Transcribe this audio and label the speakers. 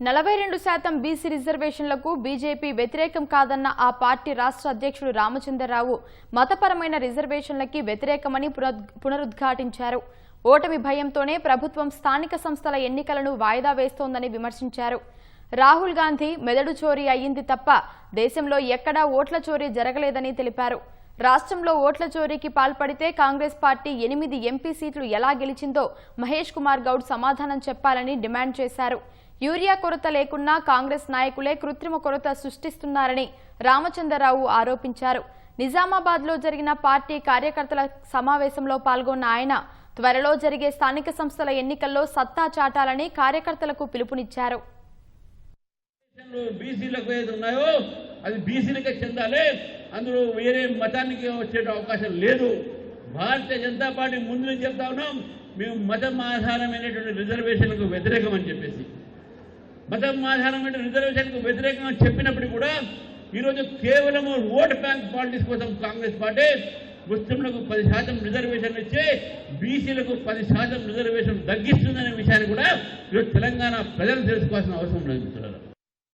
Speaker 1: 42% BC రిజర్వేషన్లకు BJP వ్యతిరేకం కాదన్న ఆ పార్టీ రాష్ట్ర అధ్యక్షుడు రామచంద్రరావు మతపరమైన రిజర్వేషన్లకి వ్యతిరేకమని పునరుద్ఘాటించారు. ఓటమి భయంతోనే ప్రభుత్వం స్థానిక సంస్థల ఎన్నికలను వాయిదా వేస్తోందని విమర్శించారు. రాహుల్ గాంధీ మెదడు చోరీ అయ్యింది తప్ప దేశంలో ఎక్కడా ఓట్ల చోరీ జరగలేదని తెలిపారు. రాష్ట్రంలో ఓట్ల చోరీకి పాల్పడితే కాంగ్రెస్ పార్టీ 8 ఎంపీ సీట్లు ఎలా గెలిచిందో మహేష్ కుమార్ గౌడ్ సమాధానం చెప్పాలని డిమాండ్ చేశారు. యూరియా కొరత లేకున్నా కాంగ్రెస్ నాయకులే కృత్రిమ కొరత సృష్టిస్తున్నారని రామచంద్రరావు ఆరోపించారు. నిజామాబాద్లో జరిగిన పార్టీ కార్యకర్తల సమావేశంలో పాల్గొన్న ఆయన త్వరలో జరిగే స్థానిక సంస్థల ఎన్నికల్లో సత్తా చాటాలని కార్యకర్తలకు పిలుపునిచ్చారు.
Speaker 2: అది బీసీలకే చెందాలి, అందులో వేరే మతానికి వచ్చే అవకాశం లేదు. భారతీయ జనతా పార్టీ ముందు నుంచి చెప్తా ఉన్నాం, మేము మతం ఆధారమైనటువంటి రిజర్వేషన్లకు వ్యతిరేకం అని చెప్పేసి. మతం ఆధారమైన రిజర్వేషన్కు వ్యతిరేకంగా చెప్పినప్పుడు కూడా ఈరోజు కేవలం ఓట్ బ్యాంక్ పాలిటిక్స్ కోసం కాంగ్రెస్ పార్టీ ముస్లింలకు 10% రిజర్వేషన్లు ఇచ్చి బీసీలకు 10% రిజర్వేషన్ తగ్గిస్తుందనే విషయాన్ని కూడా ఈరోజు తెలంగాణ ప్రజలు తెలుసుకోవాల్సిన అవసరం లేదు.